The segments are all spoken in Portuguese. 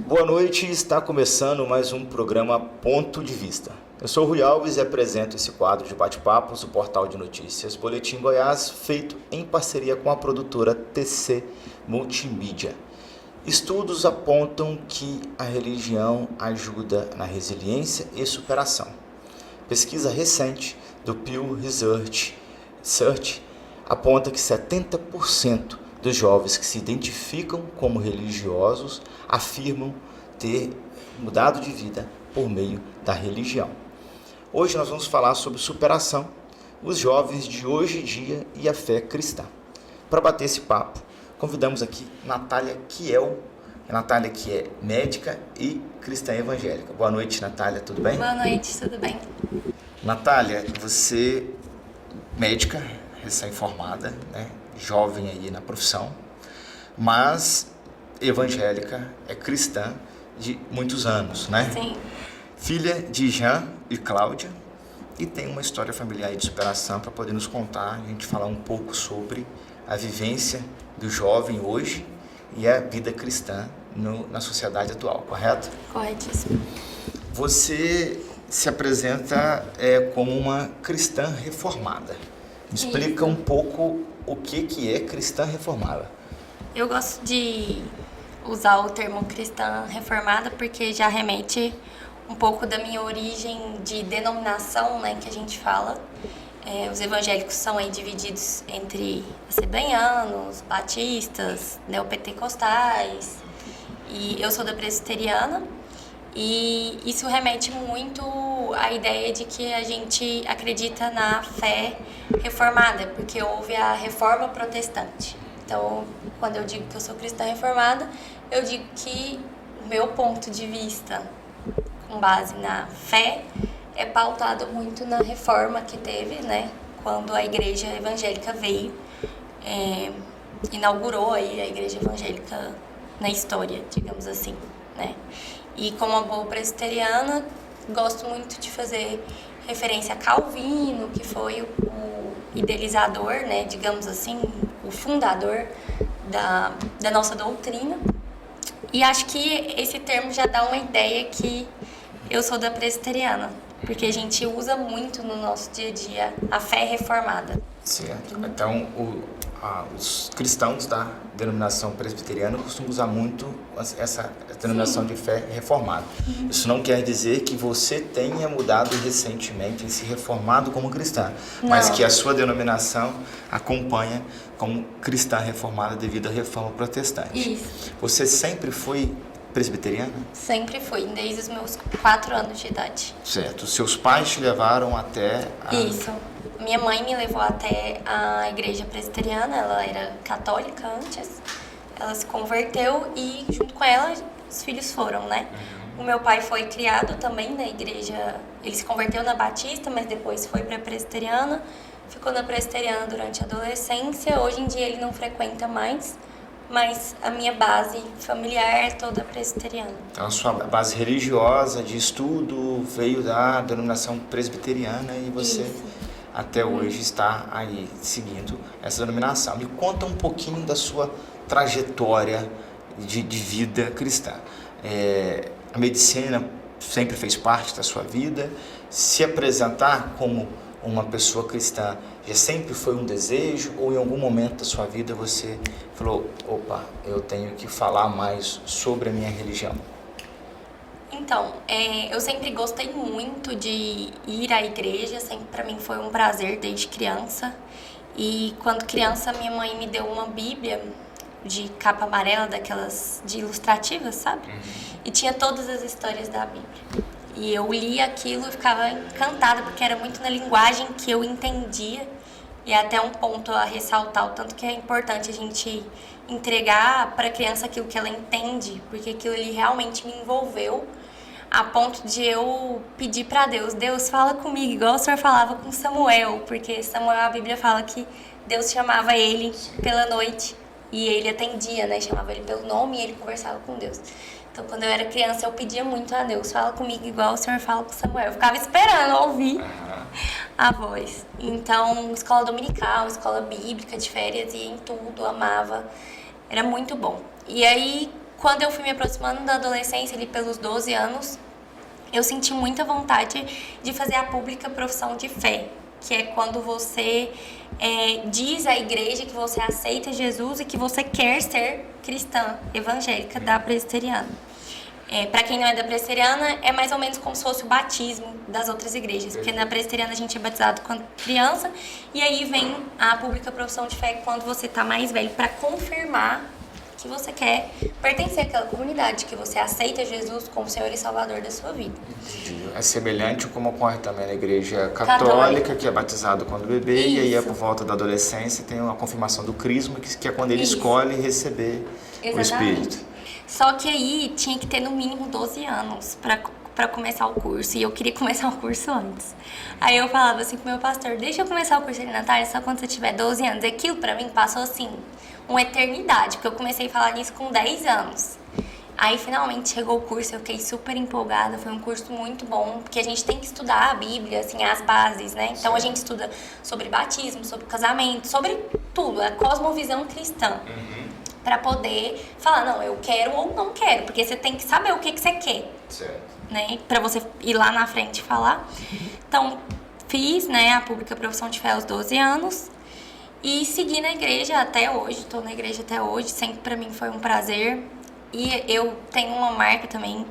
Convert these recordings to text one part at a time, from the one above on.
Boa noite, está começando mais um programa Ponto de Vista. Eu sou o Rui Alves e apresento esse quadro de bate-papos do portal de notícias Boletim Goiás, feito em parceria com a produtora TC Multimídia. Estudos apontam que a religião ajuda na resiliência e superação. Pesquisa recente do Pew Research aponta que 70% dos jovens que se identificam como religiosos afirmam ter mudado de vida por meio da religião. Hoje nós vamos falar sobre superação, os jovens de hoje em dia e a fé cristã. Para bater esse papo, convidamos aqui Natália Kiel. Natália que é médica e cristã evangélica. Boa noite, Natália, tudo bem? Boa noite, tudo bem? Natália, você médica, recém-formada, né? Jovem aí na profissão, mas evangélica, é cristã de muitos anos, né? Sim. Filha de Jean e Cláudia e tem uma história familiar de superação para poder nos contar, a gente falar um pouco sobre a vivência do jovem hoje e a vida cristã na sociedade atual, correto? Corretíssimo. Você se apresenta como uma cristã reformada. Me explica um pouco o que é cristã reformada. Eu gosto de usar o termo cristã reformada porque já remete um pouco da minha origem de denominação, né, que a gente fala. Os evangélicos são aí divididos entre assembleianos, batistas, neopentecostais, e eu sou da presbiteriana. E isso remete muito à ideia de que a gente acredita na fé reformada, porque houve a reforma protestante. Então, quando eu digo que eu sou cristã reformada, eu digo que o meu ponto de vista, com base na fé, é pautado muito na reforma que teve, né? Quando a igreja evangélica veio, inaugurou aí a igreja evangélica na história, digamos assim, né? E como uma boa presbiteriana, gosto muito de fazer referência a Calvino, que foi o idealizador, né, digamos assim, o fundador da nossa doutrina. E acho que esse termo já dá uma ideia que eu sou da presbiteriana, porque a gente usa muito no nosso dia a dia a fé reformada. Certo. Então, os cristãos da denominação presbiteriana costumam usar muito essa denominação de fé reformada. Isso não quer dizer que você tenha mudado recentemente e se reformado como cristã, mas que a sua denominação acompanha como cristã reformada devido à reforma protestante. Isso. Você sempre foi presbiteriana? Sempre fui, desde os meus 4 anos de idade. Certo. Os seus pais te levaram até Isso. Minha mãe me levou até a igreja presbiteriana, ela era católica antes. Ela se converteu e junto com ela os filhos foram, né? O meu pai foi criado também na igreja, ele se converteu na Batista, mas depois foi para a presbiteriana. Ficou na presbiteriana durante a adolescência, hoje em dia ele não frequenta mais. Mas a minha base familiar é toda presbiteriana. Então a sua base religiosa de estudo veio da denominação presbiteriana e você até hoje está aí seguindo essa denominação. Me conta um pouquinho da sua trajetória de vida cristã. A medicina sempre fez parte da sua vida? Se apresentar como uma pessoa cristã já sempre foi um desejo ou em algum momento da sua vida você falou, opa, eu tenho que falar mais sobre a minha religião? Então, eu sempre gostei muito de ir à igreja, sempre para mim foi um prazer desde criança. E quando criança minha mãe me deu uma Bíblia de capa amarela, daquelas de ilustrativas, sabe? E tinha todas as histórias da Bíblia. E eu lia aquilo e ficava encantada, porque era muito na linguagem que eu entendia. E até um ponto a ressaltar o tanto que é importante a gente entregar para a criança aquilo que ela entende, porque aquilo ali realmente me envolveu a ponto de eu pedir para Deus, fala comigo, igual o senhor falava com Samuel, porque Samuel, a Bíblia fala que Deus chamava ele pela noite e ele atendia, né? Chamava ele pelo nome e ele conversava com Deus. Então, quando eu era criança, eu pedia muito a Deus, fala comigo igual o senhor fala com Samuel. Eu ficava esperando ouvir a voz. Então, escola dominical, escola bíblica de férias, ia em tudo, amava. Era muito bom. E aí, quando eu fui me aproximando da adolescência, ali pelos 12 anos, eu senti muita vontade de fazer a pública profissão de fé, que é quando você diz à igreja que você aceita Jesus e que você quer ser cristã evangélica da presbiteriana. Para quem não é da presbiteriana, é mais ou menos como se fosse o batismo das outras igrejas, porque na presbiteriana a gente é batizado quando criança, e aí vem a pública profissão de fé quando você está mais velho, para confirmar que você quer pertencer àquela comunidade, que você aceita Jesus como Senhor e Salvador da sua vida. É semelhante como ocorre também na igreja católica, que é batizado quando bebê, e aí por volta da adolescência tem uma confirmação do crisma, que é quando ele escolhe receber o Espírito. Só que aí tinha que ter no mínimo 12 anos para começar o curso, e eu queria começar o curso antes. Aí eu falava assim pro meu pastor, deixa eu começar o curso ali, Natália, só quando você tiver 12 anos. E aquilo pra mim passou assim, uma eternidade, porque eu comecei a falar nisso com 10 anos. Aí finalmente chegou o curso, eu fiquei super empolgada, foi um curso muito bom, porque a gente tem que estudar a Bíblia, assim, as bases, né? Então a gente estuda sobre batismo, sobre casamento, sobre tudo, a cosmovisão cristã. Pra poder falar, não, eu quero ou não quero, porque você tem que saber o que você quer. Certo. Né? Pra você ir lá na frente e falar. Então, fiz, né, a pública profissão de fé aos 12 anos e segui na igreja até hoje, tô na igreja até hoje, sempre pra mim foi um prazer. E eu tenho uma marca também,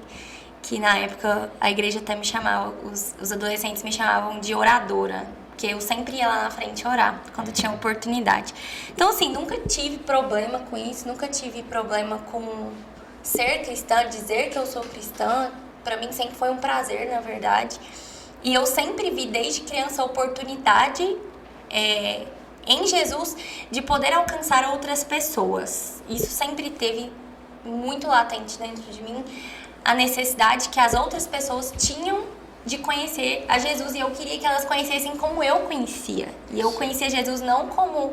que na época a igreja até me chamava, os adolescentes me chamavam de oradora, porque eu sempre ia lá na frente orar, quando tinha oportunidade. Então, assim, nunca tive problema com isso, nunca tive problema com ser cristã, dizer que eu sou cristã. Pra mim sempre foi um prazer, na verdade. E eu sempre vi desde criança a oportunidade em Jesus de poder alcançar outras pessoas. Isso sempre teve muito latente dentro de mim, a necessidade que as outras pessoas tinham de conhecer a Jesus, e eu queria que elas conhecessem como eu conhecia. E eu conhecia Jesus não como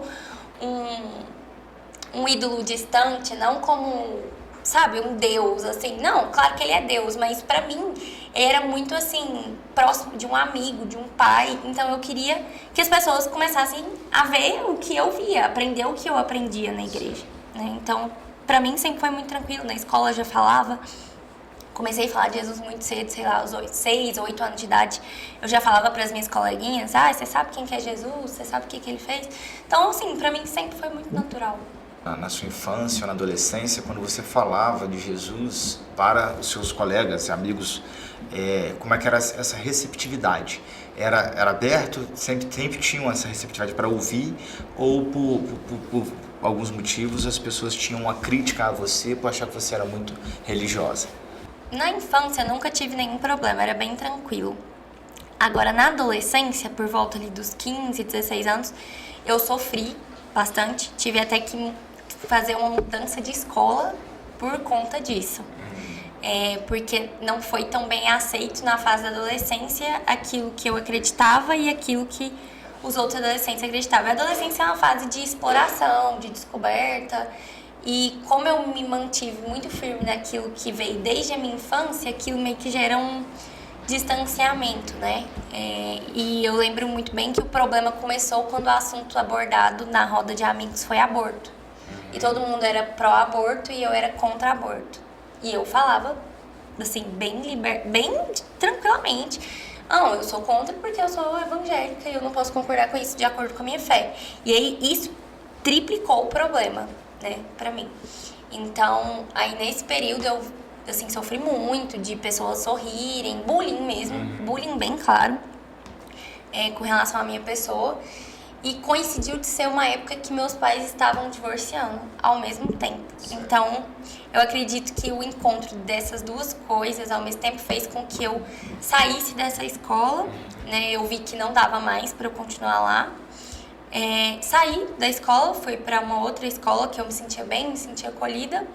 um ídolo distante, não como, sabe, um Deus, assim. Não, claro que ele é Deus, mas pra mim era muito, assim, próximo de um amigo, de um pai. Então eu queria que as pessoas começassem a ver o que eu via, aprender o que eu aprendia na igreja, né? Então, pra mim sempre foi muito tranquilo. Na escola eu já falava. Comecei a falar de Jesus muito cedo, sei lá, aos 6 ou 8 anos de idade. Eu já falava para as minhas coleguinhas, você sabe quem que é Jesus? Você sabe o que ele fez? Então, assim, pra mim sempre foi muito natural. Na sua infância ou na adolescência, quando você falava de Jesus para os seus colegas e amigos, como é que era essa receptividade? Era aberto? Sempre tinham essa receptividade para ouvir? Ou por alguns motivos as pessoas tinham uma crítica a você por achar que você era muito religiosa? Na infância nunca tive nenhum problema, era bem tranquilo. Agora na adolescência, por volta ali dos 15, 16 anos, eu sofri bastante. Tive até que fazer uma mudança de escola por conta disso. Porque não foi tão bem aceito na fase da adolescência aquilo que eu acreditava e aquilo que os outros adolescentes acreditavam. A adolescência é uma fase de exploração, de descoberta. E como eu me mantive muito firme naquilo que veio desde a minha infância, aquilo meio que gera um distanciamento, né? E eu lembro muito bem que o problema começou quando o assunto abordado na roda de amigos foi aborto. E todo mundo era pró-aborto e eu era contra-aborto. E eu falava, assim, bem tranquilamente. Não, eu sou contra porque eu sou evangélica e eu não posso concordar com isso de acordo com a minha fé. E aí isso triplicou o problema, né, pra mim. Então, aí nesse período eu, assim, sofri muito de pessoas sorrirem, bullying mesmo, bullying bem claro, com relação à minha pessoa. E coincidiu de ser uma época que meus pais estavam divorciando ao mesmo tempo. Então, eu acredito que o encontro dessas duas coisas ao mesmo tempo fez com que eu saísse dessa escola, né? Eu vi que não dava mais para eu continuar lá. Saí da escola, fui para uma outra escola que eu me sentia bem, me sentia acolhida.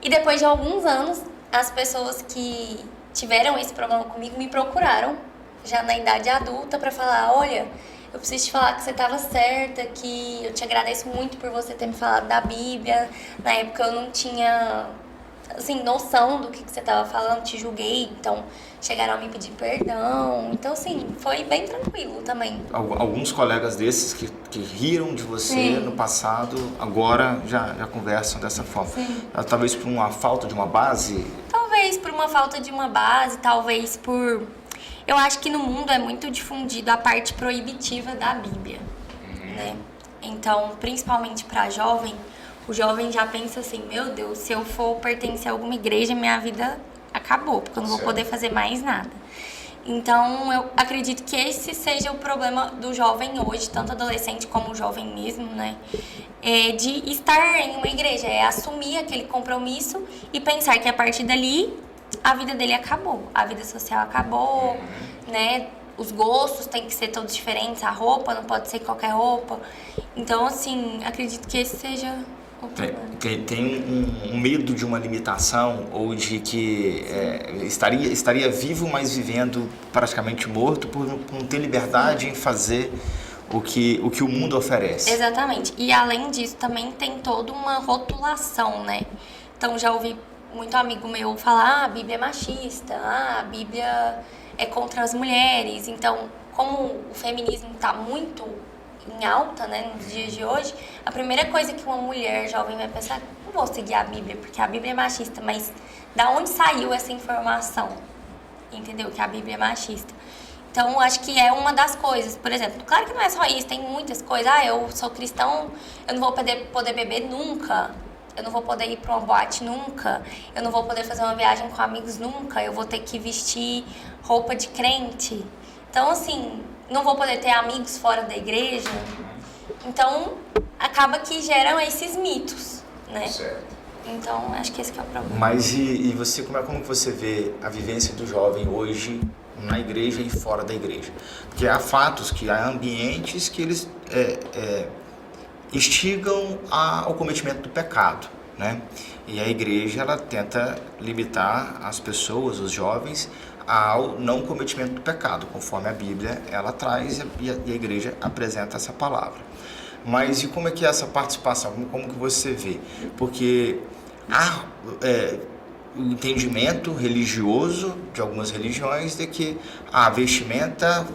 E depois de alguns anos, as pessoas que tiveram esse problema comigo me procuraram, já na idade adulta, para falar, olha, eu preciso te falar que você estava certa, que eu te agradeço muito por você ter me falado da Bíblia. Na época eu não tinha assim, noção do que você tava falando, te julguei, então chegaram a me pedir perdão. Então, assim, foi bem tranquilo também. Alguns colegas desses que riram de você Sim. no passado, agora já conversam dessa forma. Sim. Talvez por uma falta de uma base? Talvez por uma falta de uma base, talvez por... Eu acho que no mundo é muito difundido a parte proibitiva da Bíblia, né? Então, principalmente para jovem, o jovem já pensa assim, meu Deus, se eu for pertencer a alguma igreja, minha vida acabou, porque eu não vou poder fazer mais nada. Então, eu acredito que esse seja o problema do jovem hoje, tanto adolescente como jovem mesmo, né? De estar em uma igreja, assumir aquele compromisso e pensar que a partir dali a vida dele acabou, a vida social acabou, né? Os gostos têm que ser todos diferentes, a roupa não pode ser qualquer roupa. Então, assim, acredito que esse seja o problema. Tem um medo de uma limitação ou de que estaria vivo, mas vivendo praticamente morto por não ter liberdade em fazer o que o mundo oferece. Exatamente. E além disso, também tem toda uma rotulação, né? Então, já ouvi muito amigo meu falar, a Bíblia é machista, a Bíblia é contra as mulheres. Então, como o feminismo está muito em alta, né, nos dias de hoje, a primeira coisa que uma mulher jovem vai pensar, não vou seguir a Bíblia, porque a Bíblia é machista, mas da onde saiu essa informação? Entendeu? Que a Bíblia é machista. Então, acho que é uma das coisas. Por exemplo, claro que não é só isso, tem muitas coisas. Eu sou cristão, eu não vou poder beber nunca. Eu não vou poder ir para uma boate nunca. Eu não vou poder fazer uma viagem com amigos nunca. Eu vou ter que vestir roupa de crente. Então, assim, não vou poder ter amigos fora da igreja. Então, acaba que geram esses mitos, né? Certo. Então, acho que esse que é o problema. Mas e você, como que você vê a vivência do jovem hoje na igreja e fora da igreja? Porque há fatos, que há ambientes que eles instigam ao cometimento do pecado, né? E a igreja, ela tenta limitar as pessoas, os jovens, ao não cometimento do pecado, conforme a Bíblia ela traz e a igreja apresenta essa palavra. Mas e como é que é essa participação? Como que você vê? Porque há o entendimento religioso de algumas religiões de que a vestimenta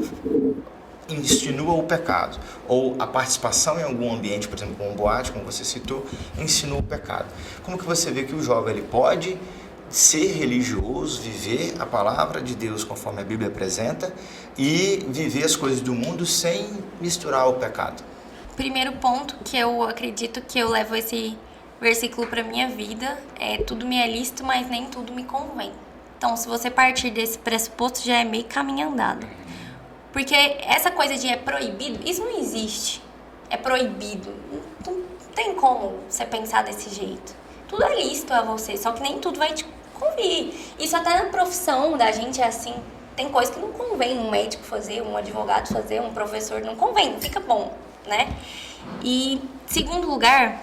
insinua o pecado, ou a participação em algum ambiente, por exemplo, como um boate, como você citou, insinua o pecado. Como que você vê que o jovem ele pode ser religioso, viver a palavra de Deus conforme a Bíblia apresenta e viver as coisas do mundo sem misturar o pecado? Primeiro ponto que eu acredito que eu levo esse versículo para minha vida é: tudo me é lícito, mas nem tudo me convém. Então, se você partir desse pressuposto, já é meio caminho andado. Porque essa coisa de é proibido, isso não existe. É proibido. Não tem como você pensar desse jeito. Tudo é lícito a você, só que nem tudo vai te convir. Isso até na profissão da gente é assim. Tem coisa que não convém um médico fazer, um advogado fazer, um professor, não convém, não fica bom, né? E, segundo lugar,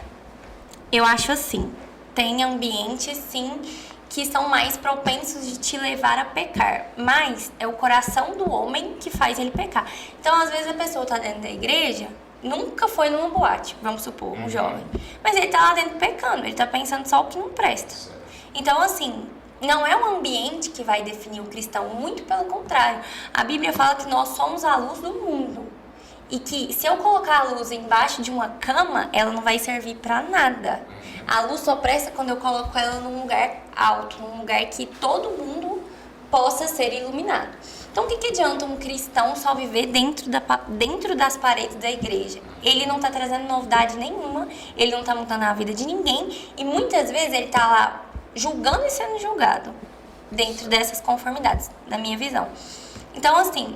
eu acho assim, tem ambientes, sim, que são mais propensos de te levar a pecar, mas é o coração do homem que faz ele pecar. Então, às vezes, a pessoa tá dentro da igreja, nunca foi numa boate, vamos supor, um jovem, mas ele tá lá dentro pecando, ele tá pensando só o que não presta. Então, assim, não é o ambiente que vai definir o cristão, muito pelo contrário. A Bíblia fala que nós somos a luz do mundo. E que se eu colocar a luz embaixo de uma cama, ela não vai servir pra nada. A luz só presta quando eu coloco ela num lugar alto, num lugar que todo mundo possa ser iluminado. Então, o que adianta um cristão só viver dentro das paredes da igreja? Ele não tá trazendo novidade nenhuma, ele não tá mudando a vida de ninguém, e muitas vezes ele tá lá julgando e sendo julgado dentro dessas conformidades, na minha visão. Então, assim,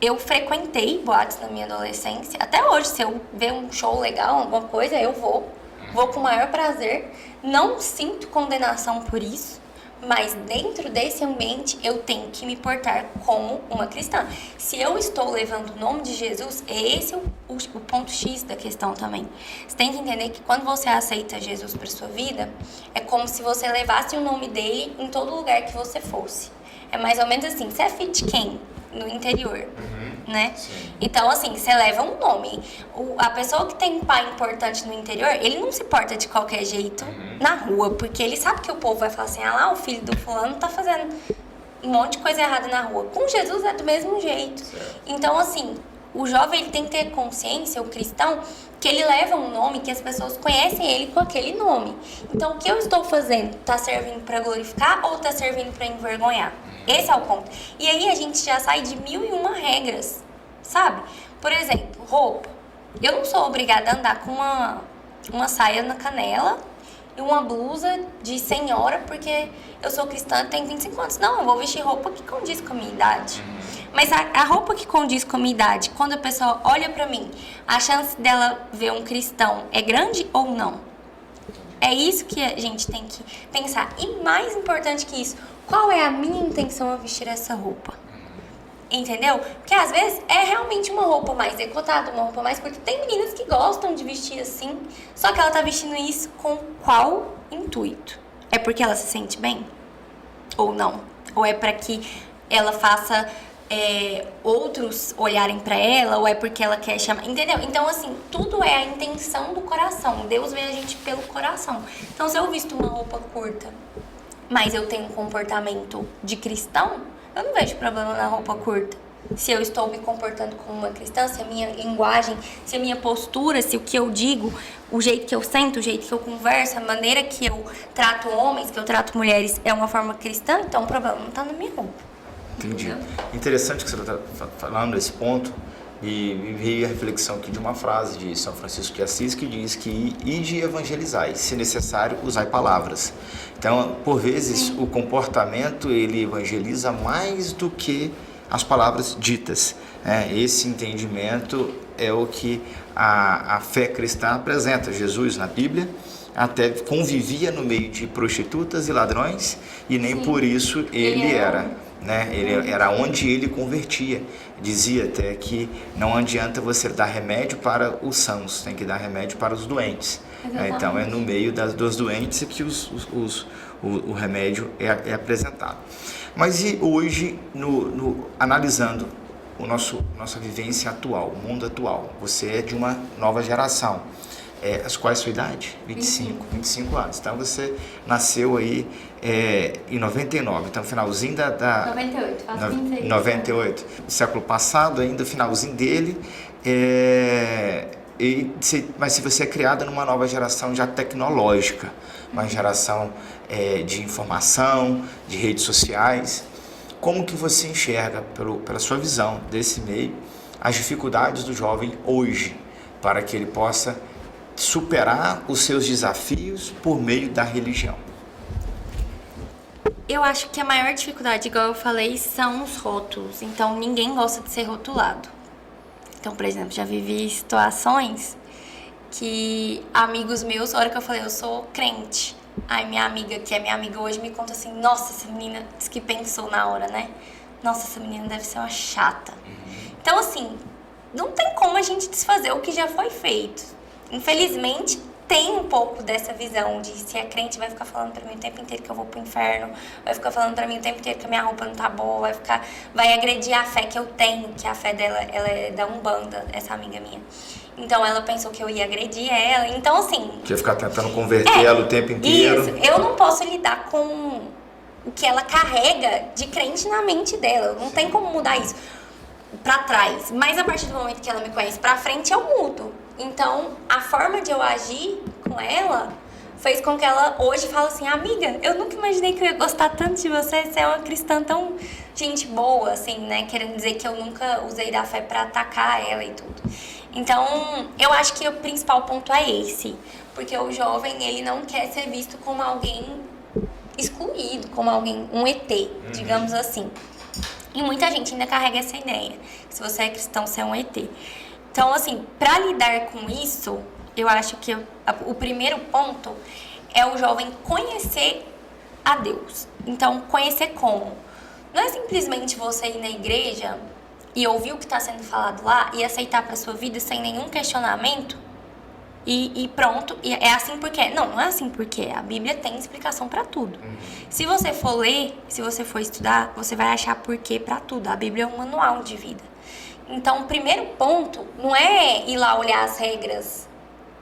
eu frequentei boates na minha adolescência. Até hoje, se eu ver um show legal, alguma coisa, eu vou. Vou com o maior prazer. Não sinto condenação por isso. Mas dentro desse ambiente, eu tenho que me portar como uma cristã. Se eu estou levando o nome de Jesus, esse é o ponto X da questão também. Você tem que entender que quando você aceita Jesus para sua vida, é como se você levasse o nome dele em todo lugar que você fosse. É mais ou menos assim, você é filho de quem? No interior. né? Sim. Então, assim, você leva um nome. A pessoa que tem um pai importante no interior, ele não se porta de qualquer jeito na rua, porque ele sabe que o povo vai falar assim, ah lá, o filho do fulano tá fazendo um monte de coisa errada na rua. Com Jesus é do mesmo jeito. Certo. Então, assim, o jovem ele tem que ter consciência, o cristão, que ele leva um nome, que as pessoas conhecem ele com aquele nome. Então, o que eu estou fazendo? Tá servindo para glorificar ou tá servindo para envergonhar? Esse é o ponto. E aí a gente já sai de 1001 regras, sabe? Por exemplo, roupa. Eu não sou obrigada a andar com uma saia na canela e uma blusa de senhora porque eu sou cristã e tenho 25 anos. Não, eu vou vestir roupa que condiz com a minha idade. Mas a roupa que condiz com a minha idade, quando a pessoa olha pra mim, a chance dela ver um cristão é grande ou não? É isso que a gente tem que pensar. E mais importante que isso, qual é a minha intenção ao vestir essa roupa? Entendeu? Porque às vezes é realmente uma roupa mais decotada, uma roupa mais curta. Tem meninas que gostam de vestir assim, só que ela tá vestindo isso com qual intuito? É porque ela se sente bem? Ou não? Ou é pra que ela faça outros olharem pra ela? Ou é porque ela quer chamar? Entendeu? Então, assim, tudo é a intenção do coração. Deus vê a gente pelo coração. Então, se eu visto uma roupa curta, mas eu tenho um comportamento de cristão, eu não vejo problema na roupa curta. Se eu estou me comportando como uma cristã, se a minha linguagem, se a minha postura, se o que eu digo, o jeito que eu sento, o jeito que eu converso, a maneira que eu trato homens, que eu trato mulheres é uma forma cristã, então o problema não está na minha roupa. Entendi. Entendeu? Interessante que você está falando nesse ponto, e me veio a reflexão aqui de uma frase de São Francisco de Assis que diz que ide e evangelizai, se necessário, usai palavras. Então, por vezes, o comportamento ele evangeliza mais do que as palavras ditas. Esse entendimento é o que a fé cristã apresenta. Jesus, na Bíblia, até convivia no meio de prostitutas e ladrões, e nem por isso ele era. Ele era onde ele convertia. Dizia até que não adianta você dar remédio para os sãos, tem que dar remédio para os doentes. Então é no meio dos doentes que o remédio é apresentado. Mas e hoje, analisando nossa vivência atual, o mundo atual, você é de uma nova geração. Qual é a sua idade? 25 anos. Então você nasceu aí em 99, então finalzinho 98, faço 26. 98, século passado, ainda finalzinho dele. Mas se você é criada numa nova geração já tecnológica, uma geração de informação, de redes sociais, como que você enxerga, pela sua visão desse meio, as dificuldades do jovem hoje, para que ele possa superar os seus desafios por meio da religião? Eu acho que a maior dificuldade, igual eu falei, são os rótulos. Então, ninguém gosta de ser rotulado. Então, por exemplo, já vivi situações que amigos meus, a hora que eu falei, eu sou crente. Aí minha amiga, que é minha amiga hoje, me conta assim, nossa, essa menina, diz que pensou na hora, né? Nossa, essa menina deve ser uma chata. Então, assim, não tem como a gente desfazer o que já foi feito. Infelizmente, tem um pouco dessa visão de se é crente vai ficar falando pra mim o tempo inteiro que eu vou pro inferno, vai ficar falando pra mim o tempo inteiro que a minha roupa não tá boa, vai agredir a fé que eu tenho, que a fé dela, ela é da Umbanda, essa amiga minha. Então ela pensou que eu ia agredir ela, então assim... Que ia ficar tentando converter ela o tempo inteiro. Isso, eu não posso lidar com o que ela carrega de crente na mente dela, não tem como mudar isso pra trás, mas a partir do momento que ela me conhece pra frente, eu mudo. Então, a forma de eu agir com ela fez com que ela hoje fale assim, amiga, eu nunca imaginei que eu ia gostar tanto de você, você é uma cristã tão gente boa, assim, né? Querendo dizer que eu nunca usei da fé pra atacar ela e tudo. Então, eu acho que o principal ponto é esse, porque o jovem, ele não quer ser visto como alguém excluído, como alguém, um ET, digamos assim. E muita gente ainda carrega essa ideia, que se você é cristão, você é um ET. Então, assim, para lidar com isso, eu acho que o primeiro ponto é o jovem conhecer a Deus. Então, conhecer como? Não é simplesmente você ir na igreja e ouvir o que está sendo falado lá e aceitar para sua vida sem nenhum questionamento e pronto. E é assim porque... Não é assim porque a Bíblia tem explicação para tudo. Se você for ler, se você for estudar, você vai achar porquê para tudo. A Bíblia é um manual de vida. Então, o primeiro ponto não é ir lá olhar as regras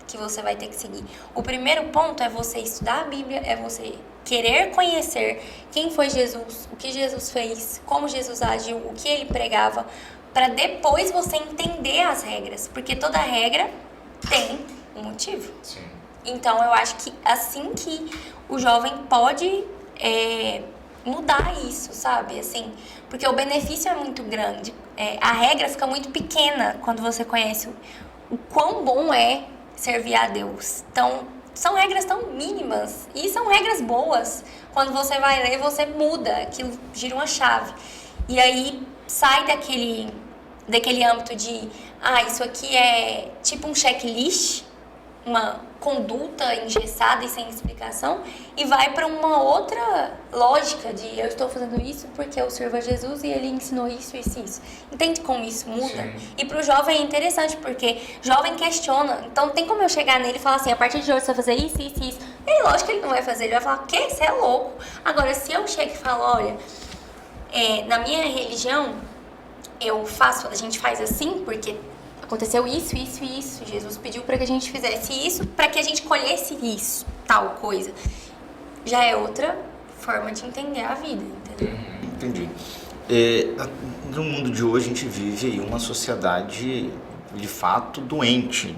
que você vai ter que seguir. O primeiro ponto é você estudar a Bíblia, é você querer conhecer quem foi Jesus, o que Jesus fez, como Jesus agiu, o que ele pregava, para depois você entender as regras, porque toda regra tem um motivo. Sim. Então, eu acho que assim que o jovem pode mudar isso, sabe? Assim, porque o benefício é muito grande. A regra fica muito pequena quando você conhece o quão bom é servir a Deus. Então, são regras tão mínimas e são regras boas. Quando você vai ler, você muda, aquilo gira uma chave. E aí, sai daquele âmbito de, isso aqui é tipo um checklist, uma conduta engessada e sem explicação, e vai para uma outra lógica de eu estou fazendo isso porque eu sirvo a Jesus e ele ensinou isso, isso e isso. Entende como isso muda? Sim. E para o jovem é interessante, porque jovem questiona. Então tem como eu chegar nele e falar assim, a partir de hoje você vai fazer isso, isso e isso. E lógico que ele não vai fazer, ele vai falar, o quê? Você é louco. Agora, se eu chego e falo, olha, na minha religião, a gente faz assim porque aconteceu isso, isso e isso. Jesus pediu para que a gente fizesse isso, para que a gente colhesse isso, tal coisa. Já é outra forma de entender a vida, entendeu? Entendi. No mundo de hoje a gente vive aí uma sociedade de fato doente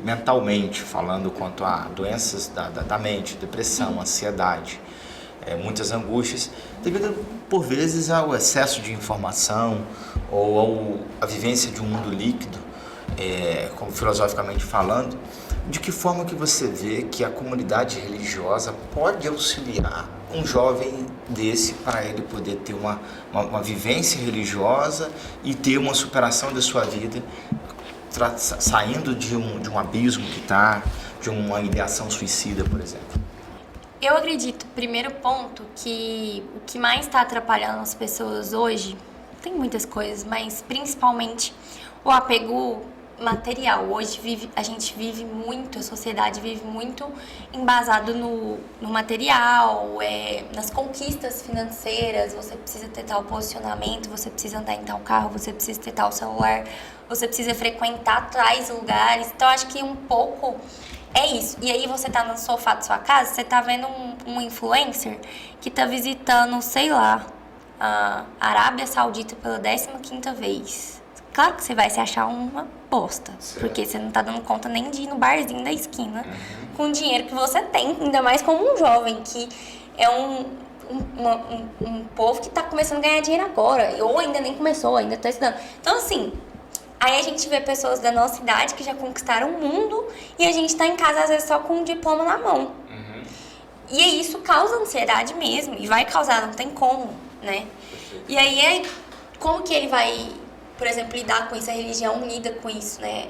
mentalmente, falando quanto a doenças da mente, depressão, ansiedade, muitas angústias, devido por vezes ao excesso de informação ou à vivência de um mundo líquido. Como filosoficamente falando, de que forma que você vê que a comunidade religiosa pode auxiliar um jovem desse para ele poder ter uma vivência religiosa e ter uma superação da sua vida, saindo de um abismo que está, de uma ideação suicida, por exemplo? Eu acredito, primeiro ponto, que o que mais está atrapalhando as pessoas hoje, tem muitas coisas, mas principalmente o apego material. Hoje a gente vive muito, a sociedade vive muito embasado no material, nas conquistas financeiras. Você precisa ter tal posicionamento, você precisa andar em tal carro, você precisa ter tal celular, você precisa frequentar tais lugares. Então, acho que um pouco é isso. E aí você tá no sofá da sua casa, você tá vendo um influencer que tá visitando, sei lá, a Arábia Saudita pela 15ª vez. Claro que você vai se achar uma bosta, certo, porque você não tá dando conta nem de ir no barzinho da esquina com o dinheiro que você tem, ainda mais como um jovem, que é um povo que tá começando a ganhar dinheiro agora, ou ainda nem começou, ainda tá estudando. Então, assim, aí a gente vê pessoas da nossa idade que já conquistaram o mundo e a gente tá em casa, às vezes, só com um diploma na mão. E isso causa ansiedade mesmo, e vai causar, não tem como, né? E aí, como que ele vai, por exemplo, lidar com isso? A religião lida com isso, né?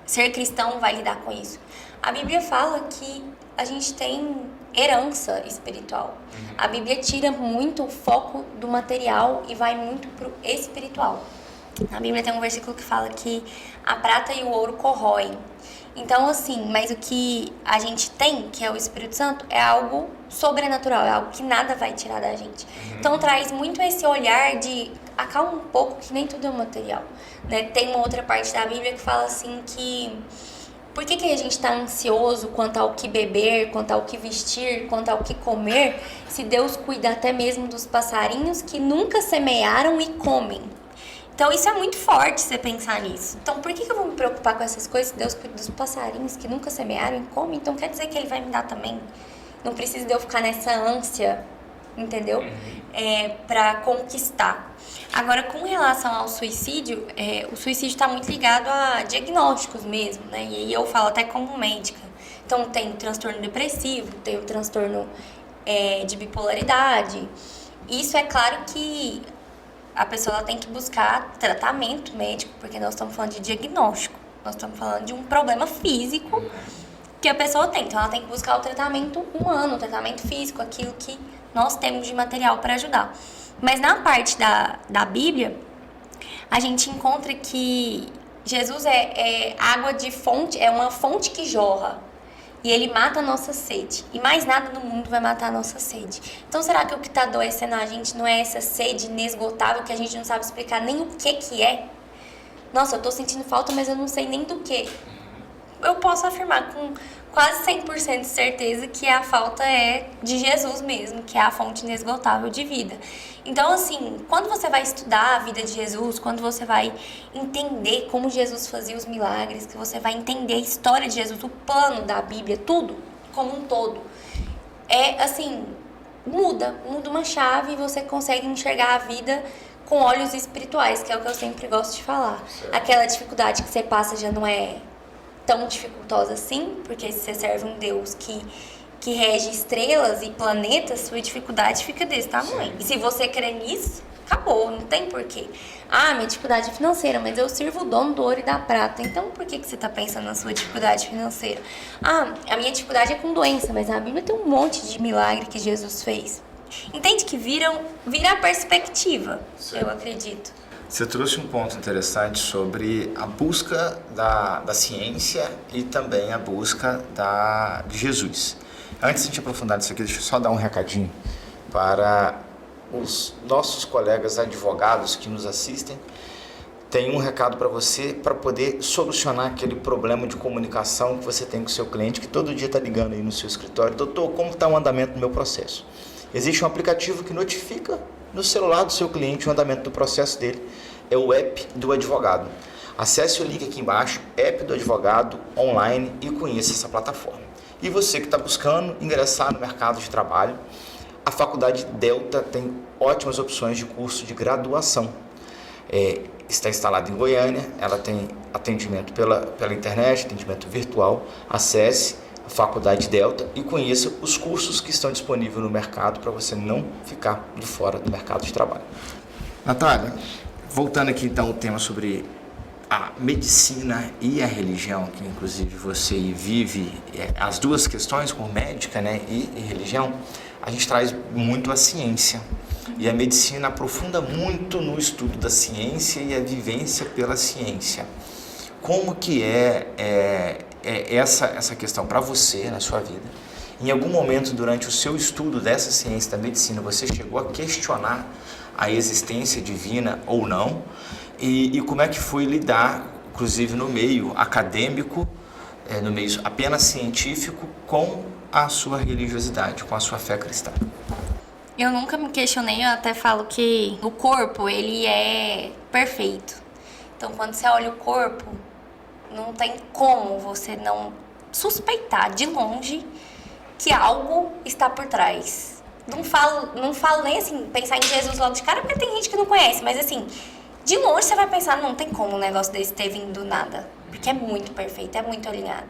Ser cristão vai lidar com isso. A Bíblia fala que a gente tem herança espiritual. A Bíblia tira muito o foco do material e vai muito pro espiritual. Na Bíblia tem um versículo que fala que a prata e o ouro corroem. Então, assim, mas o que a gente tem, que é o Espírito Santo, é algo sobrenatural, é algo que nada vai tirar da gente. Então, traz muito esse olhar de acalma um pouco, que nem tudo é material, né? Tem uma outra parte da Bíblia que fala assim que por que a gente está ansioso quanto ao que beber, quanto ao que vestir, quanto ao que comer, se Deus cuida até mesmo dos passarinhos que nunca semearam e comem? Então, isso é muito forte, você pensar nisso. Então, por que eu vou me preocupar com essas coisas se Deus cuida dos passarinhos que nunca semearam e comem? Então, quer dizer que Ele vai me dar também. Não precisa de eu ficar nessa ânsia, entendeu? Pra conquistar. Agora, com relação ao suicídio, o suicídio está muito ligado a diagnósticos mesmo, né? E aí eu falo até como médica. Então, tem o transtorno depressivo, tem o transtorno de bipolaridade. Isso é claro que a pessoa tem que buscar tratamento médico, porque nós estamos falando de diagnóstico. Nós estamos falando de um problema físico que a pessoa tem. Então, ela tem que buscar o tratamento humano, o tratamento físico, aquilo que nós temos de material para ajudar. Mas na parte da Bíblia, a gente encontra que Jesus é água de fonte, é uma fonte que jorra. E Ele mata a nossa sede. E mais nada no mundo vai matar a nossa sede. Então, será que o que está adoecendo a gente não é essa sede inesgotável que a gente não sabe explicar nem o que é? nossa, eu tô sentindo falta, mas eu não sei nem do quê. Eu posso afirmar com quase 100% de certeza que a falta é de Jesus mesmo, que é a fonte inesgotável de vida. Então, assim, quando você vai estudar a vida de Jesus, quando você vai entender como Jesus fazia os milagres, que você vai entender a história de Jesus, o plano da Bíblia, tudo como um todo, assim, muda uma chave e você consegue enxergar a vida com olhos espirituais, que é o que eu sempre gosto de falar. Certo. Aquela dificuldade que você passa já não é tão dificultosa assim, porque se você serve um Deus que rege estrelas e planetas, sua dificuldade fica desse tamanho. Sim. E se você crê nisso, acabou, não tem porquê. Minha dificuldade é financeira, mas eu sirvo o dono do ouro e da prata, então por que você está pensando na sua dificuldade financeira? A minha dificuldade é com doença, mas a Bíblia tem um monte de milagre que Jesus fez. Entende que vira a perspectiva, sim, eu acredito. Você trouxe um ponto interessante sobre a busca da ciência e também a busca de Jesus. Antes de a gente aprofundar nisso aqui, deixa eu só dar um recadinho para os nossos colegas advogados que nos assistem. Tem um recado para você, para poder solucionar aquele problema de comunicação que você tem com o seu cliente, que todo dia está ligando aí no seu escritório. Doutor, como está o andamento do meu processo? Existe um aplicativo que notifica no celular do seu cliente o andamento do processo dele. É o app do advogado. Acesse o link aqui embaixo, app do advogado online, e conheça essa plataforma. E você que está buscando ingressar no mercado de trabalho, a Faculdade Delta tem ótimas opções de curso de graduação. Está instalada em Goiânia, ela tem atendimento pela internet, atendimento virtual. Acesse a Faculdade Delta e conheça os cursos que estão disponíveis no mercado para você não ficar de fora do mercado de trabalho. Natália, voltando aqui então ao tema sobre a medicina e a religião, que inclusive você vive as duas questões como médica, né, e religião, a gente traz muito a ciência. E a medicina aprofunda muito no estudo da ciência e a vivência pela ciência. Como que essa questão para você na sua vida? Em algum momento durante o seu estudo dessa ciência da medicina, você chegou a questionar a existência divina ou não? E como é que foi lidar, inclusive no meio acadêmico, no meio apenas científico, com a sua religiosidade, com a sua fé cristã? Eu nunca me questionei, eu até falo que o corpo, ele é perfeito. Então, quando você olha o corpo, não tem como você não suspeitar de longe que algo está por trás. Não falo nem assim, pensar em Jesus logo de cara, porque tem gente que não conhece, mas assim, de longe você vai pensar, não tem como um negócio desse ter vindo do nada, porque é muito perfeito, é muito alinhado.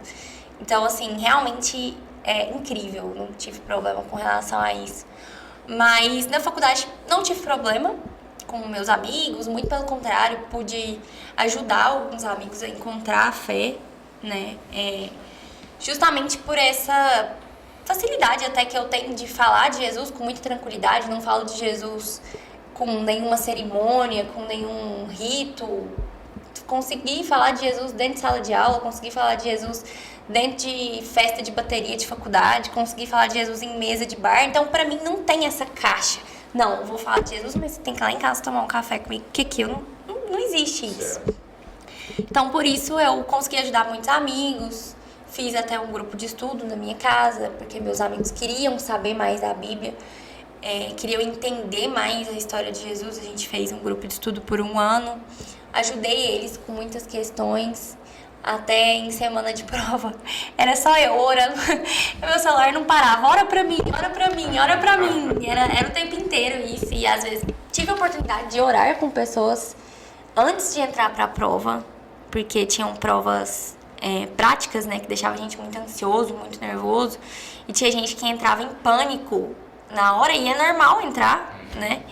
Então, assim, realmente é incrível, não tive problema com relação a isso. Mas na faculdade não tive problema com meus amigos, muito pelo contrário, pude ajudar alguns amigos a encontrar a fé, né? Justamente por essa facilidade até que eu tenho de falar de Jesus com muita tranquilidade, não falo de Jesus com nenhuma cerimônia, com nenhum rito. Consegui falar de Jesus dentro de sala de aula, consegui falar de Jesus dentro de festa de bateria de faculdade, consegui falar de Jesus em mesa de bar. Então, pra mim, não tem essa caixa. Não, eu vou falar de Jesus, mas você tem que ir lá em casa tomar um café comigo, porque aqui não existe isso. Então, por isso, eu consegui ajudar muitos amigos, fiz até um grupo de estudo na minha casa, porque meus amigos queriam saber mais da Bíblia, queriam entender mais a história de Jesus. A gente fez um grupo de estudo por 1 ano, ajudei eles com muitas questões, até em semana de prova. Era só eu orando, meu celular não parava, ora pra mim, ora pra mim, ora pra mim. Era o tempo inteiro isso, e às vezes tive a oportunidade de orar com pessoas antes de entrar pra prova, porque tinham provas práticas, né, que deixava a gente muito ansioso, muito nervoso, e tinha gente que entrava em pânico na hora, e é normal entrar, né?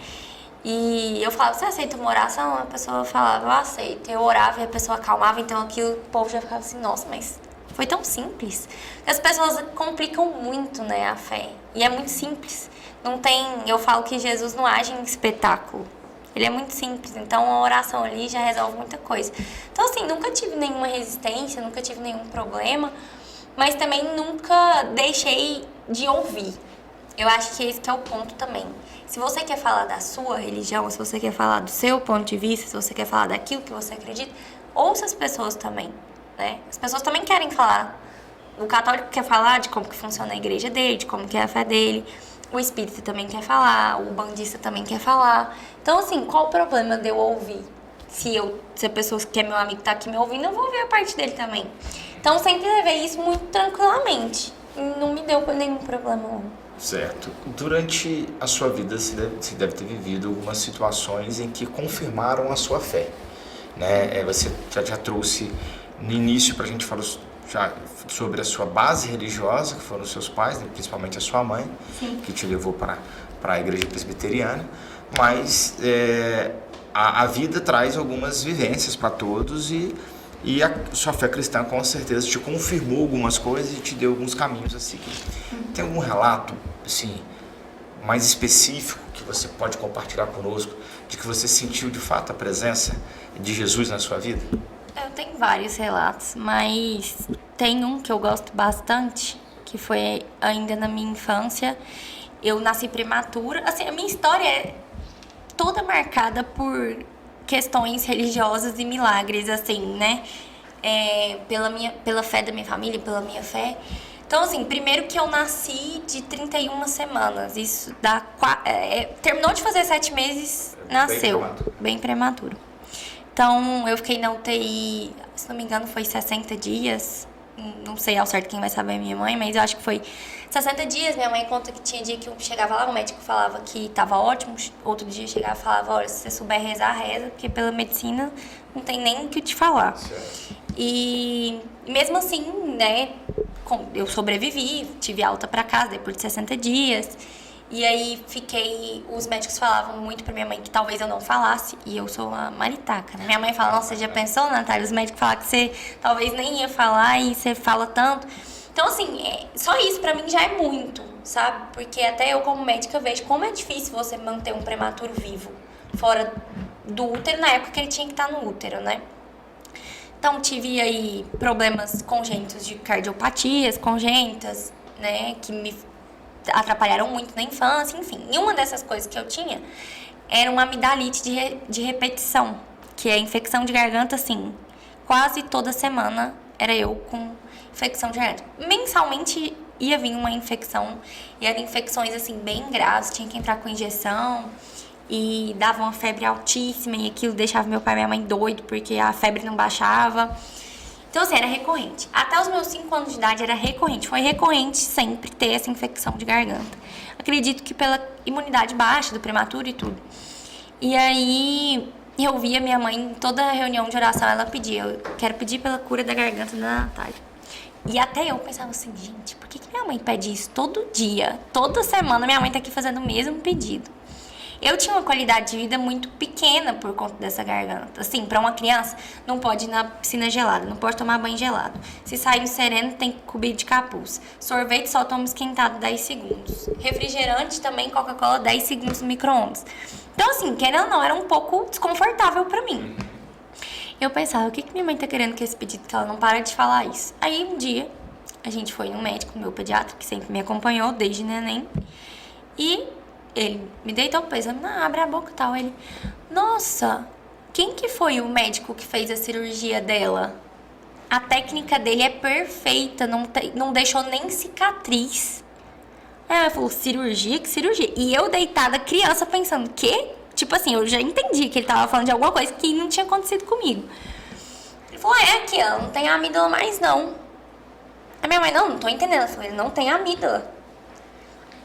E eu falava, você aceita uma oração? A pessoa falava, eu aceito. Eu orava e a pessoa acalmava, então aquilo, o povo já ficava assim, nossa, mas foi tão simples. As pessoas complicam muito, né, a fé. E é muito simples. Não tem, eu falo que Jesus não age em espetáculo. Ele é muito simples, então a oração ali já resolve muita coisa. Então, assim, nunca tive nenhuma resistência, nunca tive nenhum problema, mas também nunca deixei de ouvir. Eu acho que esse que é o ponto também. Se você quer falar da sua religião, se você quer falar do seu ponto de vista, se você quer falar daquilo que você acredita, ouça as pessoas também, né? As pessoas também querem falar. O católico quer falar de como que funciona a igreja dele, de como que é a fé dele. O espírita também quer falar, o bandista também quer falar. Então, assim, qual o problema de eu ouvir? Se a pessoa que é meu amigo tá aqui me ouvindo, eu vou ouvir a parte dele também. Então, sempre levei isso muito tranquilamente. Não me deu nenhum problema, não. Certo. Durante a sua vida, você deve ter vivido algumas situações em que confirmaram a sua fé, né? Você já trouxe no início pra gente falar já sobre a sua base religiosa, que foram os seus pais, né? Principalmente a sua mãe, Sim. que te levou para a igreja presbiteriana, mas a vida traz algumas vivências para todos e a sua fé cristã com certeza te confirmou algumas coisas e te deu alguns caminhos a seguir. Tem algum relato, assim, mais específico que você pode compartilhar conosco de que você sentiu de fato a presença de Jesus na sua vida? Eu tenho vários relatos, mas tem um que eu gosto bastante, que foi ainda na minha infância. Eu nasci prematura. Assim, a minha história é toda marcada por questões religiosas e milagres, assim, né? Pela fé da minha família, pela minha fé. Então, assim, primeiro que eu nasci de 31 semanas. Isso dá... terminou de fazer 7 meses, nasceu. Bem prematuro. Então, eu fiquei na UTI, se não me engano, foi 60 dias. Não sei ao certo quem vai saber, minha mãe, mas eu acho que foi 60 dias. Minha mãe conta que tinha dia que eu chegava lá, o médico falava que tava ótimo. Outro dia chegava e falava, olha, se você souber rezar, reza, porque pela medicina não tem nem o que te falar. Certo. E mesmo assim, né, eu sobrevivi, tive alta pra casa depois de 60 dias. E aí os médicos falavam muito pra minha mãe que talvez eu não falasse, e eu sou uma maritaca, né? Minha mãe fala, nossa, você já pensou, Natália? Os médicos falaram que você talvez nem ia falar e você fala tanto. Então, assim, só isso pra mim já é muito, sabe? Porque até eu como médica vejo como é difícil você manter um prematuro vivo, fora do útero, na época que ele tinha que estar no útero, né? Então, tive aí problemas congênitos de cardiopatias congênitas, né, que me atrapalharam muito na infância, enfim. E uma dessas coisas que eu tinha era uma amidalite de repetição, que é infecção de garganta, assim, quase toda semana era eu com infecção de garganta. Mensalmente ia vir uma infecção, e eram infecções, assim, bem graves, tinha que entrar com injeção, e dava uma febre altíssima, e aquilo deixava meu pai e minha mãe doido, porque a febre não baixava. Então, assim, era recorrente. Até os meus 5 anos de idade era recorrente. Foi recorrente sempre ter essa infecção de garganta. Acredito que pela imunidade baixa do prematuro e tudo. E aí, eu via minha mãe, em toda reunião de oração, ela pedia, eu quero pedir pela cura da garganta da Natália. E até eu pensava assim, gente, por que minha mãe pede isso todo dia? Toda semana minha mãe tá aqui fazendo o mesmo pedido. Eu tinha uma qualidade de vida muito pequena por conta dessa garganta. Assim, pra uma criança, não pode ir na piscina gelada, não pode tomar banho gelado. Se sair sereno, tem que cobrir de capuz. Sorvete só toma esquentado 10 segundos. Refrigerante também, Coca-Cola, 10 segundos no micro-ondas. Então, assim, querendo ou não, era um pouco desconfortável pra mim. Eu pensava, o que minha mãe tá querendo com esse pedido, que ela não para de falar isso? Aí, um dia, a gente foi no médico, meu pediatra, que sempre me acompanhou desde neném, e ele me deitou pro exame, abre a boca e tal. Ele, nossa, quem que foi o médico que fez a cirurgia dela? A técnica dele é perfeita, não deixou nem cicatriz. Aí ela falou, cirurgia? Que cirurgia? E eu deitada, criança, pensando, quê? Tipo assim, eu já entendi que ele tava falando de alguma coisa que não tinha acontecido comigo. Ele falou, aqui, ó, não tem amígdala mais não. A minha mãe, não tô entendendo. Ela falou, ele não tem amígdala.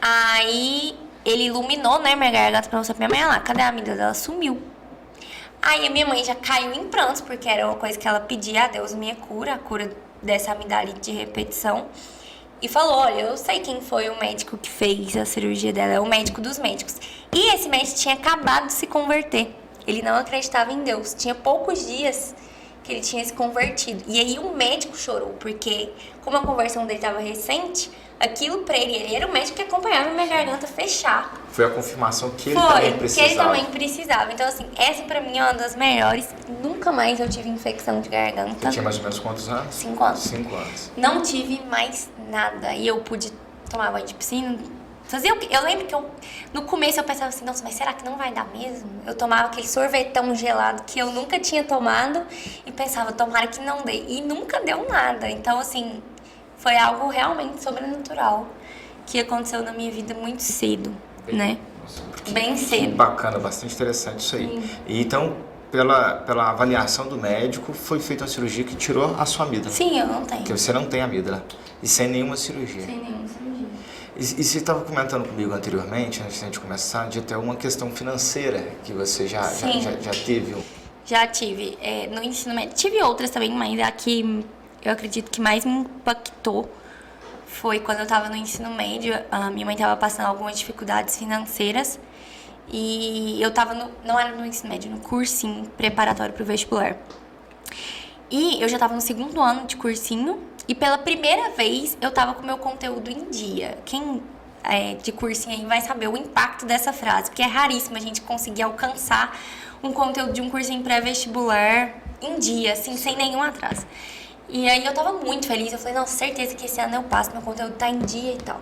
Aí ele iluminou, né, minha garganta pra mostrar pra minha mãe, lá, cadê a amígdala? Ela sumiu. Aí a minha mãe já caiu em prantos, porque era uma coisa que ela pedia a Deus minha cura, a cura dessa amidalite de repetição. E falou, olha, eu sei quem foi o médico que fez a cirurgia dela, é o médico dos médicos. E esse médico tinha acabado de se converter. Ele não acreditava em Deus. Tinha poucos dias que ele tinha se convertido. E aí o médico chorou, porque como a conversão dele estava recente, aquilo pra ele era o médico que acompanhava minha garganta fechar. Foi a confirmação que ele também precisava. Que ele também precisava. Então, assim, essa pra mim é uma das melhores. Nunca mais eu tive infecção de garganta. Você tinha mais ou menos quantos anos? 5 anos. 5 anos. Não tive mais nada. E eu pude tomar banho de piscina Fazia o quê? Eu lembro que no começo eu pensava assim, nossa, mas será que não vai dar mesmo? Eu tomava aquele sorvetão gelado que eu nunca tinha tomado e pensava, tomara que não dê. E nunca deu nada. Então, assim, foi algo realmente sobrenatural que aconteceu na minha vida muito cedo, né? Nossa, Bem cedo. Bacana, bastante interessante isso aí. E então, pela avaliação do médico, foi feita uma cirurgia que tirou a sua amígdala. Sim, eu não tenho. Porque você não tem amígdala. E sem nenhuma cirurgia. Sem nenhuma cirurgia. E você estava comentando comigo anteriormente, antes de a gente começar, de ter uma questão financeira que você já teve. Já tive. No ensino médio. Tive outras também, mas a que eu acredito que mais me impactou foi quando eu estava no ensino médio. A minha mãe estava passando algumas dificuldades financeiras e eu estava não era no ensino médio, no cursinho preparatório para o vestibular. E eu já estava no 2º ano de cursinho e pela primeira vez eu estava com o meu conteúdo em dia. Quem é de cursinho aí vai saber o impacto dessa frase, porque é raríssimo a gente conseguir alcançar um conteúdo de um cursinho pré-vestibular em dia, assim, sem nenhum atraso. E aí eu tava muito feliz, eu falei, nossa, certeza que esse ano eu passo, meu conteúdo tá em dia e tal.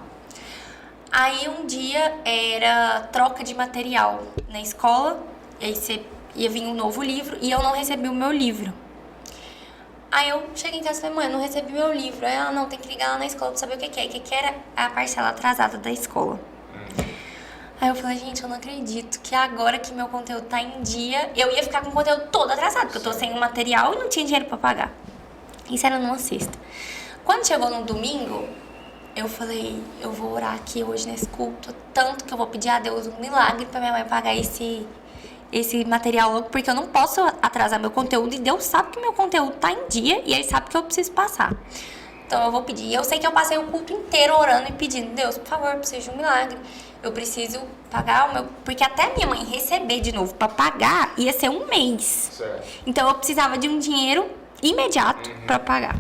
Aí um dia era troca de material na escola, e aí ia vir um novo livro e eu não recebi o meu livro. Aí eu cheguei em casa e falei, mãe, eu não recebi meu livro. Aí ela, não, tem que ligar lá na escola pra saber o que é. O que era a parcela atrasada da escola. Aí eu falei, gente, eu não acredito que agora que meu conteúdo tá em dia, eu ia ficar com o conteúdo todo atrasado, porque eu tô sem o material e não tinha dinheiro pra pagar. Isso era numa sexta. Quando chegou no domingo, eu falei, eu vou orar aqui hoje nesse culto, tanto que eu vou pedir a Deus um milagre pra minha mãe pagar esse material logo, porque eu não posso atrasar meu conteúdo e Deus sabe que meu conteúdo tá em dia e Ele sabe que eu preciso passar. Então eu vou pedir. E eu sei que eu passei o culto inteiro orando e pedindo, Deus, por favor, eu preciso de um milagre. Eu preciso pagar o meu... Porque até minha mãe receber de novo pra pagar ia ser um mês. Certo. Então eu precisava de um dinheiro imediato pra pagar.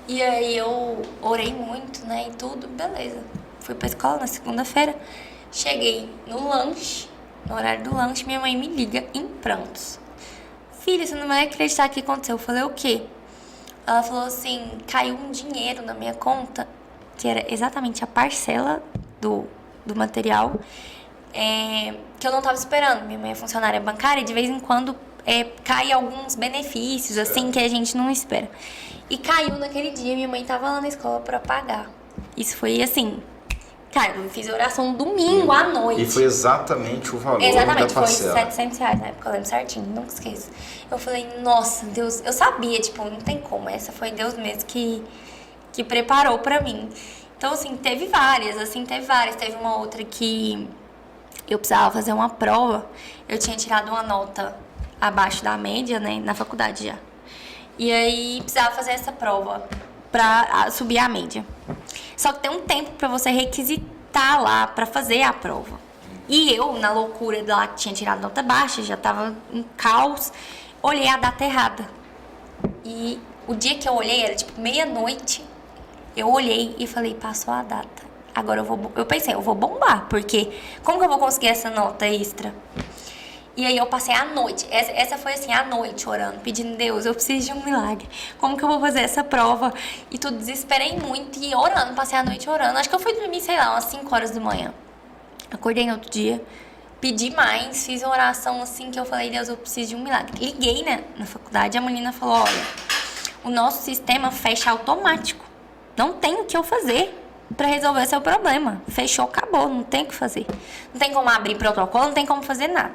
E aí eu orei muito, né, e tudo, beleza. Fui pra escola na segunda-feira, cheguei no lanche, no horário do lanche, minha mãe me liga em prantos. Filha, você não vai acreditar o que aconteceu. Eu falei, o quê? Ela falou assim, caiu um dinheiro na minha conta, que era exatamente a parcela do material, que eu não tava esperando. Minha mãe é funcionária bancária e de vez em quando cai alguns benefícios, assim, que a gente não espera. E caiu naquele dia, minha mãe tava lá na escola pra pagar. Isso foi assim... Cara, eu fiz oração domingo à noite. E foi exatamente o valor exatamente, da parcela. Foi R$700 na época, eu lembro certinho, nunca esqueço. Eu falei, nossa, Deus, eu sabia, tipo, não tem como, essa foi Deus mesmo que preparou pra mim. Então, assim, teve várias. Teve uma outra que eu precisava fazer uma prova, eu tinha tirado uma nota abaixo da média, né, na faculdade já. E aí, precisava fazer essa prova pra subir a média. Só que tem um tempo pra você requisitar lá pra fazer a prova. E eu, na loucura de lá que tinha tirado nota baixa, já tava em caos, olhei a data errada. E o dia que eu olhei era tipo meia-noite. Eu olhei e falei, passou a data. Agora eu pensei, eu vou bombar, porque como que eu vou conseguir essa nota extra? E aí eu passei a noite, essa foi assim, a noite orando, pedindo, Deus, eu preciso de um milagre. Como que eu vou fazer essa prova? E tudo, desesperei muito e orando, passei a noite orando. Acho que eu fui dormir, sei lá, umas 5 horas da manhã. Acordei no outro dia, pedi mais, fiz uma oração assim que eu falei, Deus, eu preciso de um milagre. Liguei, né, na faculdade, a menina falou, olha, o nosso sistema fecha automático. Não tem o que eu fazer pra resolver seu problema. Fechou, acabou, não tem o que fazer. Não tem como abrir protocolo, não tem como fazer nada.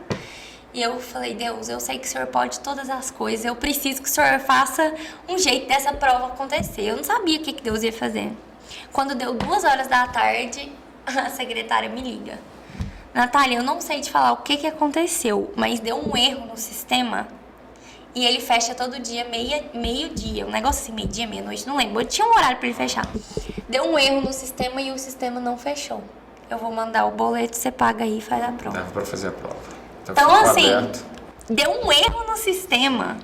E eu falei, Deus, eu sei que o Senhor pode todas as coisas, eu preciso que o Senhor faça um jeito dessa prova acontecer. Eu não sabia o que Deus ia fazer. Quando deu 2 horas da tarde, a secretária me liga. Natália, eu não sei te falar o que aconteceu, mas deu um erro no sistema e ele fecha todo dia, meio-dia. Um negócio assim, meio-dia, meia-noite, não lembro. Eu tinha um horário pra ele fechar. Deu um erro no sistema e o sistema não fechou. Eu vou mandar o boleto, você paga aí e faz a prova. Dava pra fazer a prova. Então, assim, deu um erro no sistema.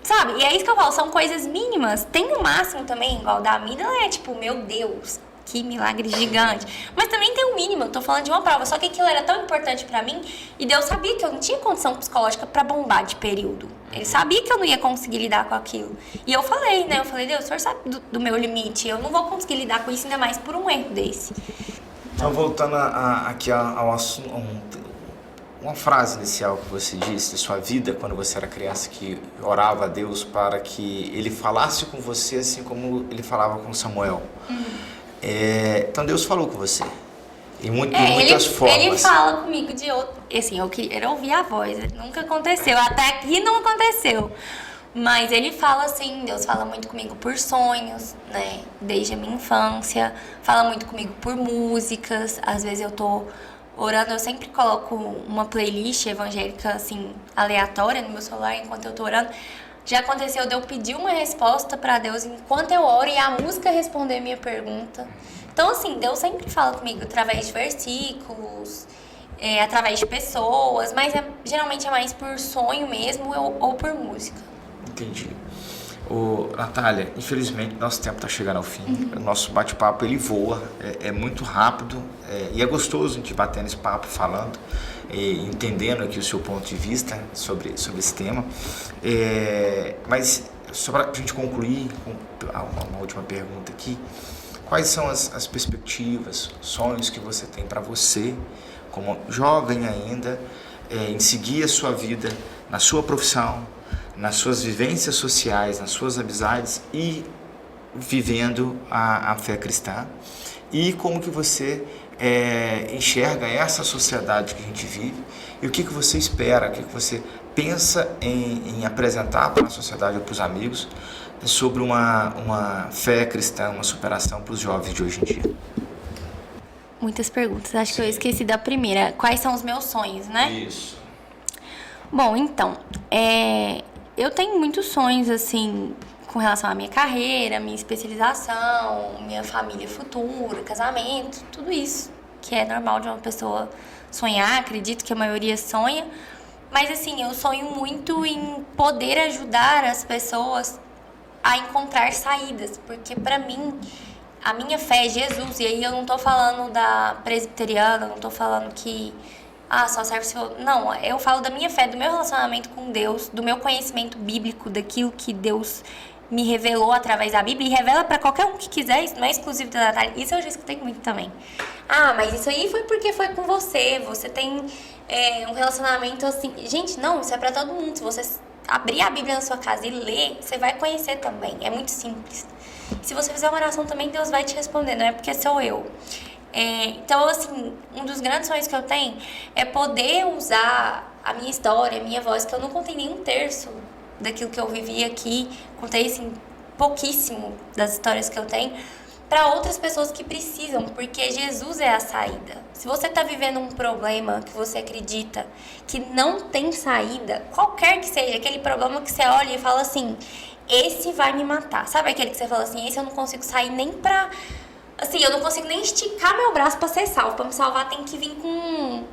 Sabe? E é isso que eu falo, são coisas mínimas. Tem o máximo também, igual da amígdala, é tipo, meu Deus, que milagre gigante. Mas também tem o mínimo, eu tô falando de uma prova. Só que aquilo era tão importante pra mim, e Deus sabia que eu não tinha condição psicológica pra bombar de período. Ele sabia que eu não ia conseguir lidar com aquilo. E eu falei, né? Eu falei, Deus, o Senhor sabe do meu limite. Eu não vou conseguir lidar com isso, ainda mais por um erro desse. Então, voltando aqui ao assunto, uma frase inicial que você disse de sua vida quando você era criança, que orava a Deus para que Ele falasse com você assim como Ele falava com Samuel. Então Deus falou com você de muitas formas. Ele fala comigo de outro. Assim, eu queria ouvir a voz. Nunca aconteceu. Até aqui não aconteceu. Mas ele fala assim, Deus fala muito comigo por sonhos, né? Desde a minha infância. Fala muito comigo por músicas. Às vezes eu tô orando, eu sempre coloco uma playlist evangélica, assim, aleatória no meu celular enquanto eu tô orando. Já aconteceu de eu pedir uma resposta pra Deus enquanto eu oro e a música responder a minha pergunta. Então, assim, Deus sempre fala comigo através de versículos, através de pessoas, mas geralmente é mais por sonho mesmo ou por música. Entendi. Natália, infelizmente nosso tempo está chegando ao fim. O nosso bate-papo ele voa, é muito rápido e é gostoso a gente bater nesse papo falando, entendendo aqui o seu ponto de vista sobre esse tema. Mas só para a gente concluir com uma última pergunta aqui, quais são as perspectivas, sonhos que você tem para você, como jovem ainda, em seguir a sua vida na sua profissão, nas suas vivências sociais, nas suas amizades e vivendo a fé cristã, e como que você enxerga essa sociedade que a gente vive e o que você espera, o que você pensa em apresentar para a sociedade ou para os amigos sobre uma fé cristã, uma superação para os jovens de hoje em dia. Muitas perguntas, acho que eu esqueci da primeira. Quais são os meus sonhos, né? Isso. Bom, então, eu tenho muitos sonhos, assim, com relação à minha carreira, minha especialização, minha família futura, casamento, tudo isso, que é normal de uma pessoa sonhar, acredito que a maioria sonha, mas, assim, eu sonho muito em poder ajudar as pessoas a encontrar saídas, porque, pra mim, a minha fé é Jesus, e aí eu não tô falando da presbiteriana, não tô falando que só serve se eu... Não, eu falo da minha fé, do meu relacionamento com Deus, do meu conhecimento bíblico, daquilo que Deus me revelou através da Bíblia e revela pra qualquer um que quiser, isso não é exclusivo da Natália, isso eu já escutei muito também. Mas isso aí foi porque foi com você tem um relacionamento assim... Gente, não, isso é pra todo mundo, se você abrir a Bíblia na sua casa e ler, você vai conhecer também, é muito simples. Se você fizer uma oração também, Deus vai te responder, não é porque sou eu. Então, assim, um dos grandes sonhos que eu tenho é poder usar a minha história, a minha voz, que eu não contei nem um terço daquilo que eu vivi aqui, contei, assim, pouquíssimo das histórias que eu tenho, para outras pessoas que precisam, porque Jesus é a saída. Se você está vivendo um problema que você acredita que não tem saída, qualquer que seja, aquele problema que você olha e fala assim, esse vai me matar. Sabe aquele que você fala assim, esse eu não consigo sair nem pra... Assim, eu não consigo nem esticar meu braço pra ser salvo. Pra me salvar tem que vir com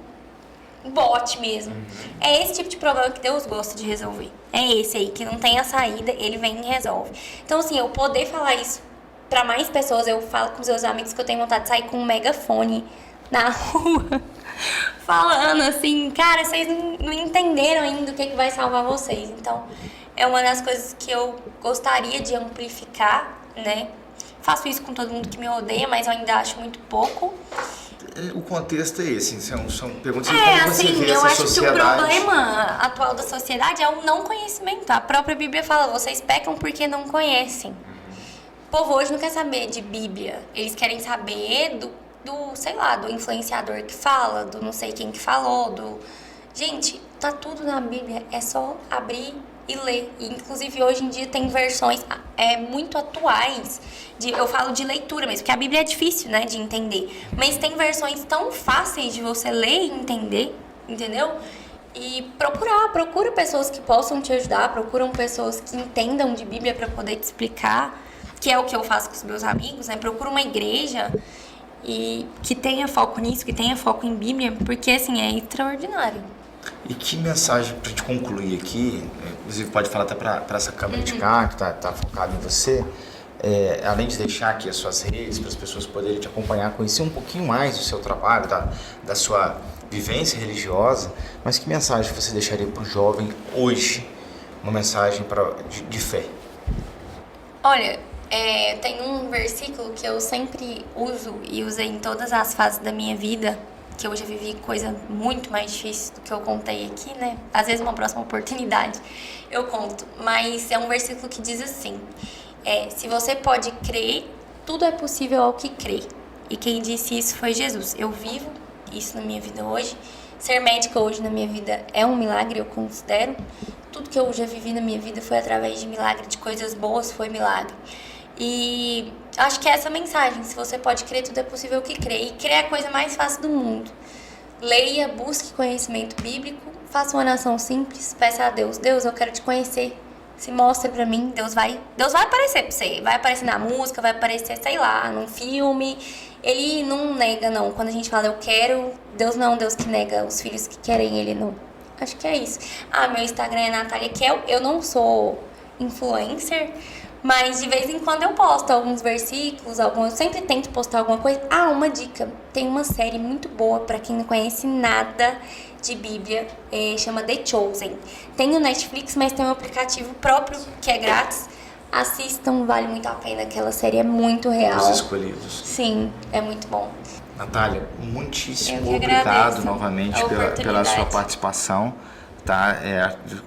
um bote mesmo. É esse tipo de problema que Deus gosta de resolver. É esse aí, que não tem a saída, ele vem e resolve. Então, assim, eu poder falar isso pra mais pessoas, eu falo com os meus amigos que eu tenho vontade de sair com um megafone na rua, falando assim, cara, vocês não entenderam ainda o que vai salvar vocês. Então, é uma das coisas que eu gostaria de amplificar, né? Faço isso com todo mundo que me odeia, mas eu ainda acho muito pouco. O contexto é esse, são perguntas de como você vê essa sociedade. Eu acho que o problema atual da sociedade é o não conhecimento. A própria Bíblia fala, vocês pecam porque não conhecem. O povo hoje não quer saber de Bíblia. Eles querem saber do influenciador que fala, do não sei quem que falou, Gente, tá tudo na Bíblia, é só abrir e ler. E, inclusive, hoje em dia tem versões muito atuais. Eu falo de leitura mesmo, porque a Bíblia é difícil, né, de entender. Mas tem versões tão fáceis de você ler e entender, entendeu? E procura pessoas que possam te ajudar, procuram pessoas que entendam de Bíblia para poder te explicar, que é o que eu faço com os meus amigos, né? Procura uma igreja e que tenha foco nisso, que tenha foco em Bíblia, porque, assim, é extraordinário. E que mensagem, pra gente concluir aqui, inclusive pode falar até pra essa câmera de cá, que tá focada em você, além de deixar aqui as suas redes, para as pessoas poderem te acompanhar, conhecer um pouquinho mais do seu trabalho, da sua vivência religiosa, mas que mensagem você deixaria para o jovem hoje, uma mensagem de fé? Olha, Tem um versículo que eu sempre uso e usei em todas as fases da minha vida, que eu já vivi coisa muito mais difícil do que eu contei aqui, né? Às vezes, uma próxima oportunidade eu conto. Mas é um versículo que diz assim: se você pode crer, tudo é possível ao que crê. E quem disse isso foi Jesus. Eu vivo isso na minha vida hoje. Ser médica hoje na minha vida é um milagre, eu considero. Tudo que eu já vivi na minha vida foi através de milagre, de coisas boas foi milagre. E acho que é essa mensagem: se você pode crer, tudo é possível que crê. E crer é a coisa mais fácil do mundo. Leia, busque conhecimento bíblico, faça uma oração simples, peça a Deus: Deus, eu quero te conhecer, se mostra pra mim. Deus vai aparecer pra você, vai aparecer na música, vai aparecer, sei lá, num filme. Ele não nega, não. Quando a gente fala eu quero, Deus não é um Deus que nega os filhos que querem ele, não. Acho que é isso. Meu Instagram é Natália Kel. Eu não sou influencer, mas de vez em quando eu posto alguns versículos, eu sempre tento postar alguma coisa. Uma dica: tem uma série muito boa pra quem não conhece nada de Bíblia, chama The Chosen. Tem no Netflix, mas tem um aplicativo próprio que é grátis. Assistam, vale muito a pena, aquela série é muito real. Os Escolhidos. Sim, é muito bom. Natália, muitíssimo obrigado novamente pela sua participação. Tá?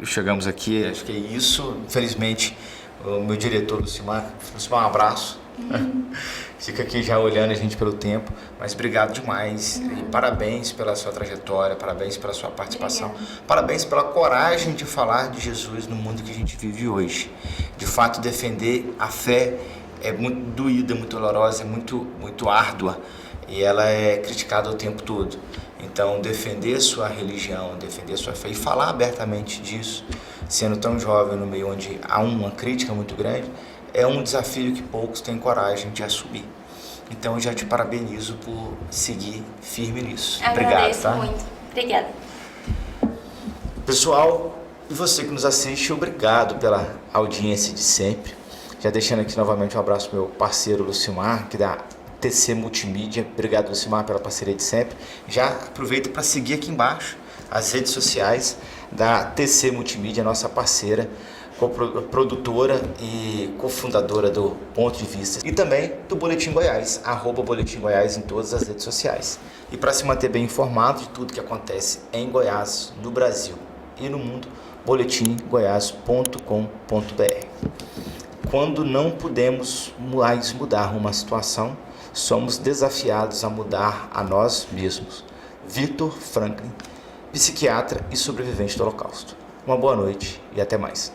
Chegamos aqui, acho que é isso. Infelizmente, o meu diretor, Lucimar, um abraço. Fica aqui já olhando a gente pelo tempo, mas obrigado demais. E parabéns pela sua trajetória, parabéns pela sua participação, parabéns pela coragem de falar de Jesus no mundo que a gente vive hoje. De fato, defender a fé é muito doída, muito dolorosa, é muito árdua, e ela é criticada o tempo todo. Então, defender sua religião, defender sua fé e falar abertamente disso, sendo tão jovem no meio onde há uma crítica muito grande, é um desafio que poucos têm coragem de assumir. Então, eu já te parabenizo por seguir firme nisso. Agradeço Obrigado, tá? muito. Obrigada. Pessoal, e você que nos assiste, obrigado pela audiência de sempre. Já deixando aqui novamente um abraço pro meu parceiro Lucimar, que dá TC Multimídia. Obrigado, Lucimar, pela parceria de sempre. Já aproveita para seguir aqui embaixo as redes sociais da TC Multimídia, nossa parceira, produtora e cofundadora do Ponto de Vista, e também do Boletim Goiás, @Boletim Goiás em todas as redes sociais. E para se manter bem informado de tudo que acontece em Goiás, no Brasil e no mundo, boletimgoias.com.br. Quando não podemos mais mudar uma situação, somos desafiados a mudar a nós mesmos. Victor Franklin, psiquiatra e sobrevivente do Holocausto. Uma boa noite e até mais.